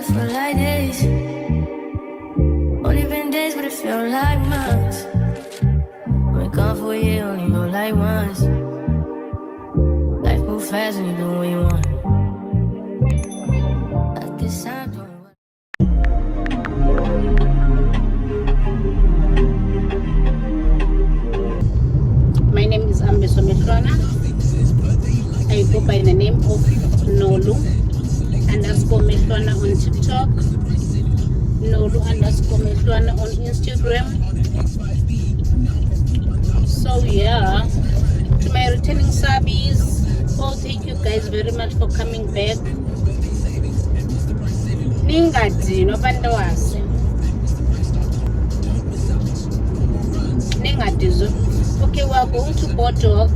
it feel like days. Only been days, but it feel like months. Been gone for a year, only go like once. Life move fast when you do what you want. At this time, doing what. My name is Ambeso Mehlwana. I go by the name of Nolu_Mehlwana on TikTok, Nolu_Mehlwana on Instagram. So yeah, to my returning subbies, thank you guys very much for coming back. Ningadi nobanda wase. Ningadi zo. Okay, we are going to Bodok.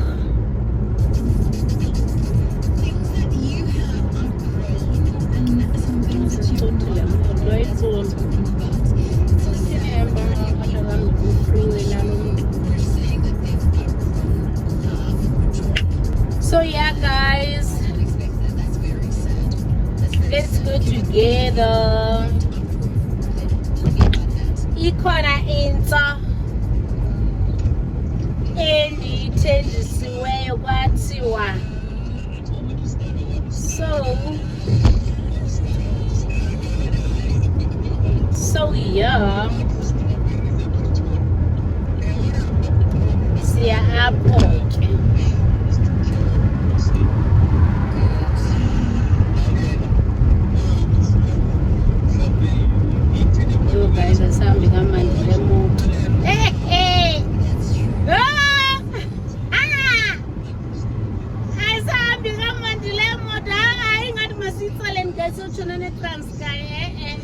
So yeah, guys, let's go together. Ikhona into endiyithenjisiweyo kwathiwa so yeah, siya apho ke. Yo guys, asambi kamandile moto. Asambi kamandile moto. Ingathi masiyitsale ngesotshona neTranskei.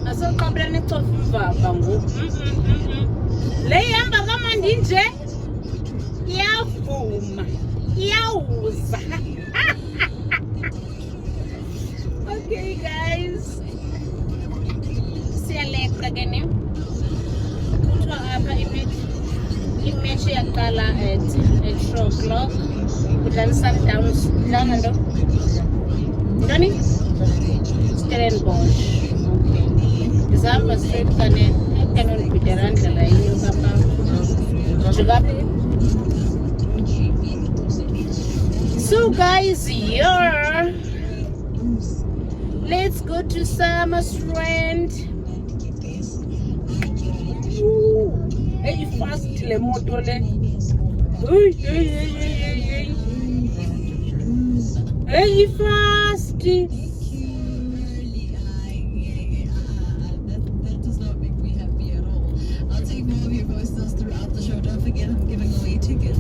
Asoqabela necofa ivava ngoku. Le ihamba kamandi nje iyavuma, iyawuza. Okay guys, siyaleqa ke ne kuthiwa apha imatch yaqala at 4 o'clock. Kudlala Sundowns, dlala ntoni? Stellenbosch. Okay, ndizahamba straight kane ekanondibhidera ndlela yiyo papa jikapi. So guys, yeah, let's go to Summerstrand. Hey, fast le moto le. Hey, fast. That does not make me happy at all. I'll take more of your voice notes throughout the show. Don't forget I'm giving away tickets.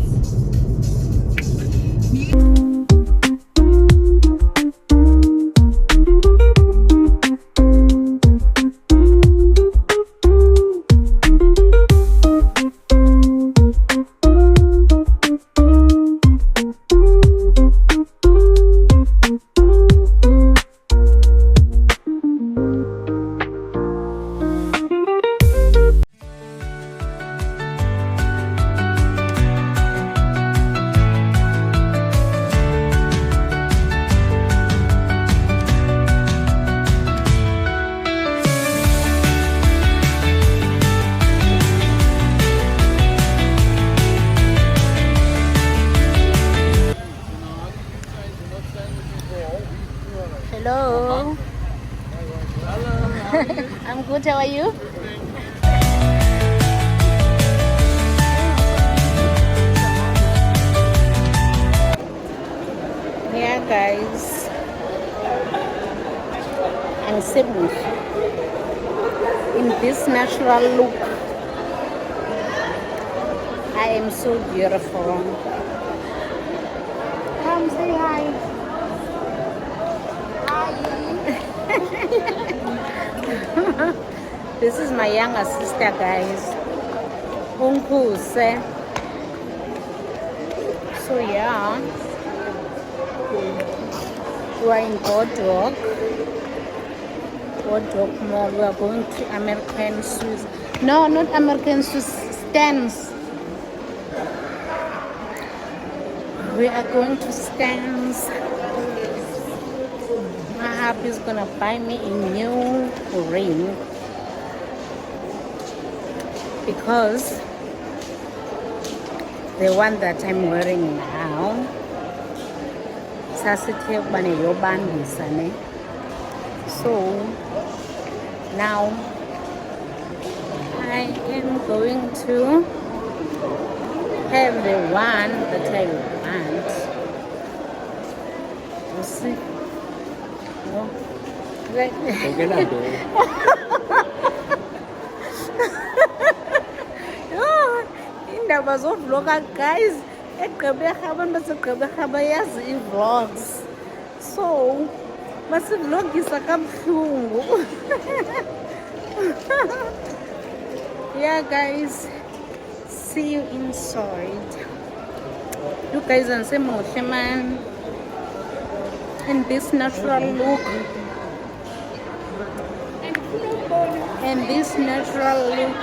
Hello. I'm good. How are you? Yeah, guys. I'm Cebu. In this natural look, I am so beautiful. Come say hi. This is my younger sister, guys. Unkuse. So yeah, we are in Bodok Mall. We are going to American Swiss. No, not American Swiss, Stans. We are going to Stans. My hubby is gonna buy me a new ring because the one that I'm wearing now, so now I am going to have the one that I want. You see? No? Like indaba zovloga guys, egqibeka abantu basegqibeka bayazi ii-vlogs, so basivlogisa kabuhlungu. Yeah guys, see you inside. You guys are saying man in this natural look and this natural look.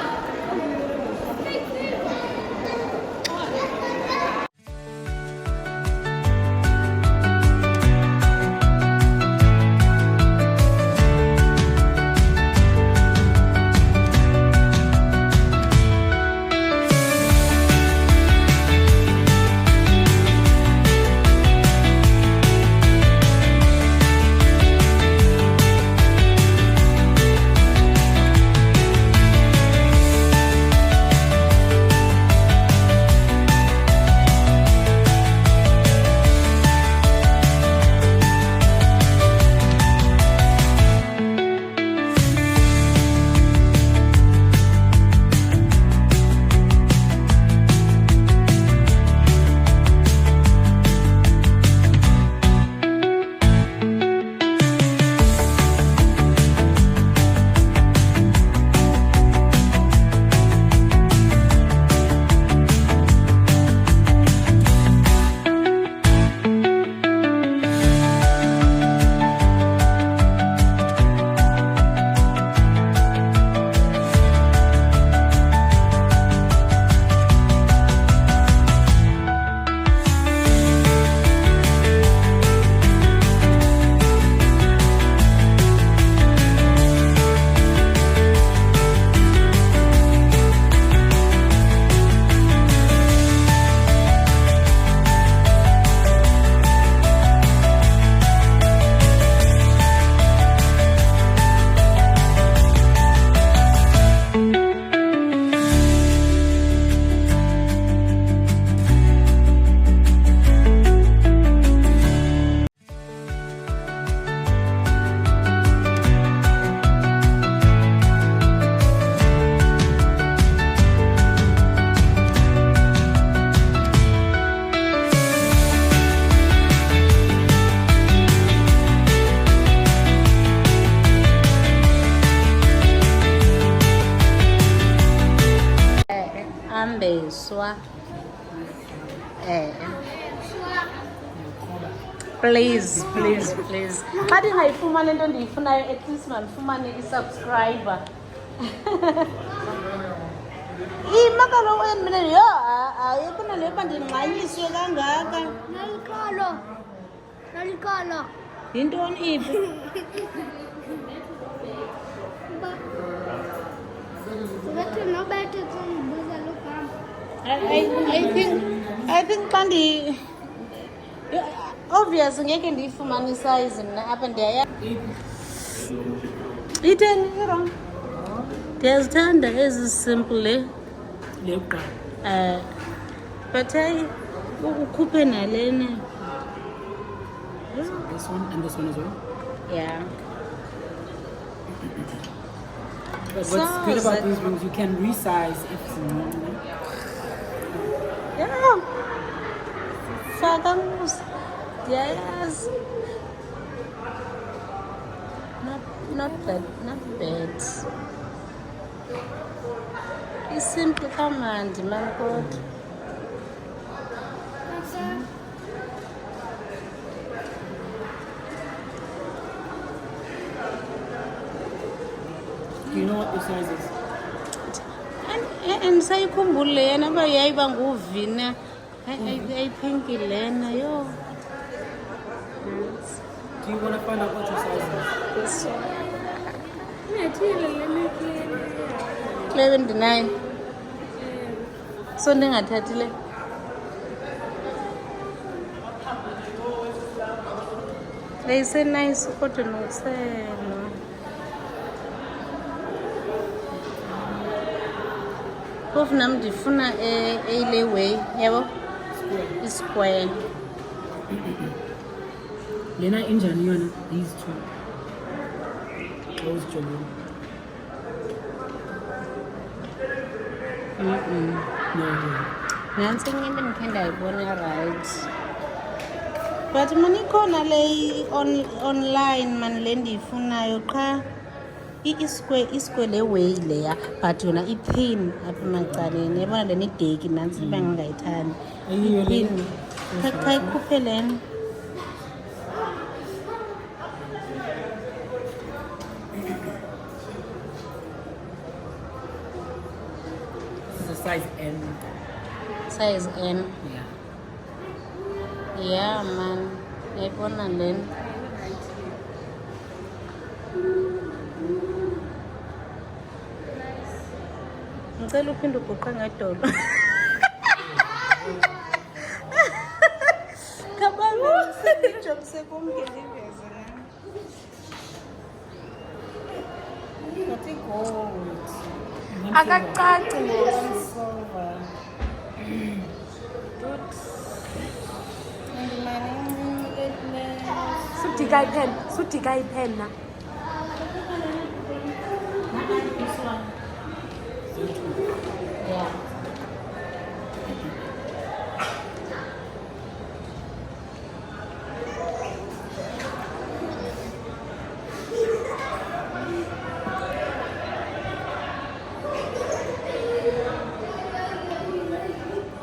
Ambeswa. Please. Xa ndingayifumani into endiyifunayo, at least mandifumane i-subscriber. Imakalo wena yo ayikho nale yoba ndingxanyiswe kangaka. Nalikolo. Yintoni iphi? I think Bandi obvious ngeke ndiyifumane isize mna apha ndiyaya itheni wrong. Ndiyazithanda ezi simple but hayi ukhuphe nalena. This one and this one as well? Yeah. But what's good about these rings, you can resize if you want. Yeah. Fagamos. Yes. Not bad. It's simple command, man God. Do you know what the size is? And sayikhumbule yena ba yayiba nguvina ayiphenki lena yo. Do you want to find out what your size is? 79. So ndingathathi le. Le isenice kodwa nokusela. Phofu nam ndifuna eyile way, yabo? I-square. Lena injani yona, these two. Those two. No. Nantsi enye into ndikhe ndayibona right. But man ikhona le online man le ndiyifunayo qha i-square le way leya but yona i-pin apha emacaleni yabona lena ideki nantsi iba ngingayithandi Ayiyo le. i-pin qha ikhuphe lena. This is a size M. Size N. Yeah. Yeah man yayibona lena. Ngicela uphinde uguqe ngedolo. Kabani job sekumke ndiveze na. Ngathi gold. Akacaci ngoku silver. Good. Ndimane ngile. Sudika ipen na. Yeah.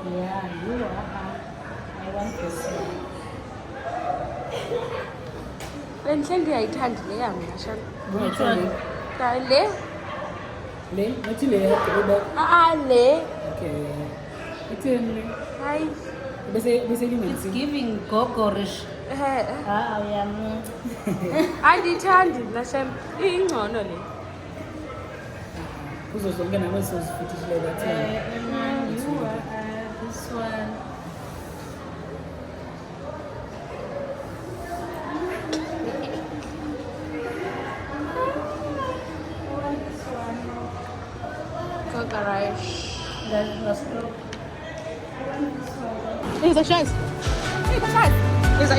Yeah, you are. I want this one. Lenhle ndiyayithanda le yanga shana. Which one? Le? Le? Not le. Le. Okay. It's in le. Hayi. Bese It's giving gogorish. Uyam. Andiyithandi mna shana. Ingcono le. Kuzo zonke nawe sozifitishile that You are this one. Gogorish. Let's go. Here's a chance. Here's a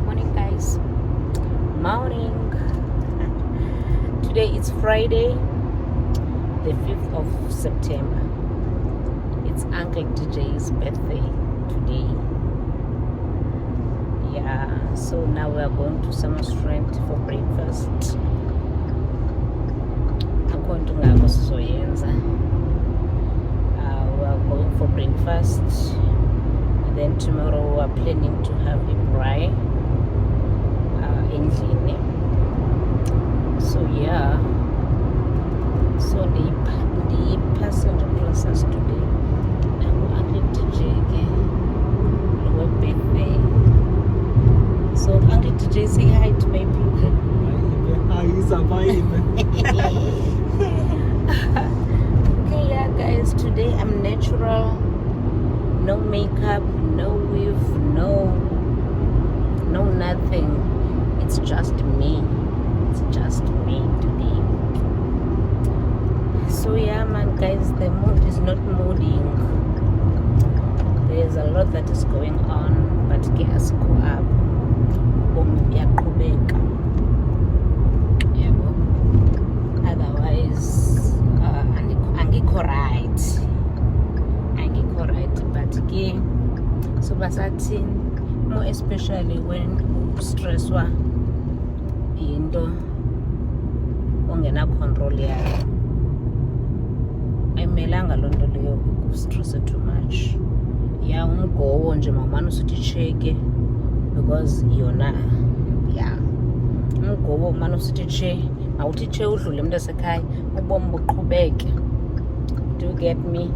Morning guys. Morning. Today it's Friday, the 5th of September. It's Uncle DJ's birthday today. Yeah, so now we are going to some restaurant for breakfast. According to ngako sizoyenza. We are going for breakfast. And then tomorrow we are planning to have a braai endlini. So yeah. So the passenger process today. Uncle DJ birthday. So Uncle DJ, say hi to my people. Okay, yeah, guys. Today I'm natural. No makeup, no weave, no nothing. It's just me. It's just me today. So yeah, man, guys, the mood is not mooding. There's a lot that is going on, but guess go up. Otherwise, angikho right, but again, so basathi more especially when stresswa into ongena control yayo. Ayimelanga loo nto leyo ukustress too much. Ya umgowo nje mamana usuthi cheke because yona yeah umgobo mana usithi che awuthi tshe udlule mntasekhaya ubomi buqhubeke. Do you get me?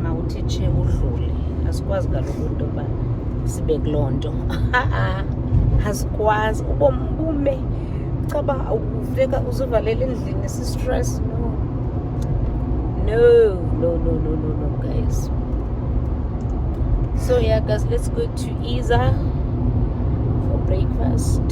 Mawuthi tshe udlule, asikwazi kaloku into yoba sibe kuloo nto. Asikwazi, ubomi bume caba uveka uzivalela endlini si-stress. No, guys. So yeah, guys, let's go to Isa for breakfast.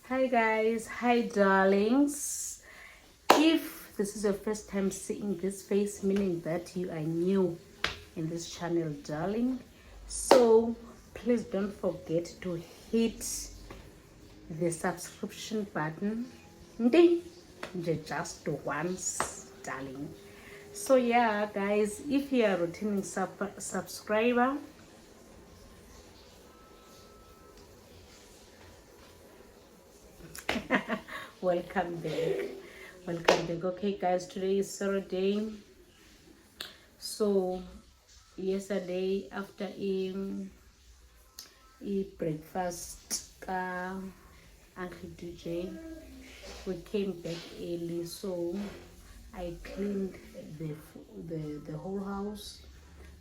Hi guys, hi darlings. If this is your first time seeing this face, meaning that you are new in this channel, darling, so please don't forget to hit the subscription button. Just once, darling. So yeah guys, if you are a returning subscriber, welcome back. Okay guys, today is Saturday. So yesterday after eating breakfast Uncle DJ, we came back early, so I cleaned the whole house,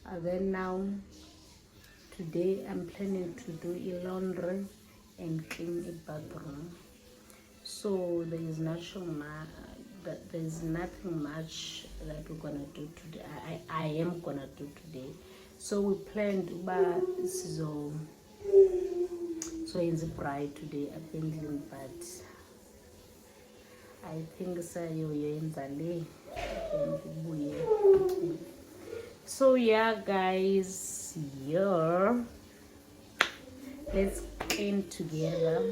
and then now today I'm planning to do a laundry and clean a bathroom. So there is nothing much that we're gonna do today. I am gonna do today. So we planned so in the bride today apparently, but I think so yeah guys, yeah, let's clean together.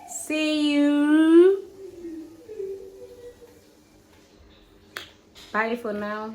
See you. Bye for now.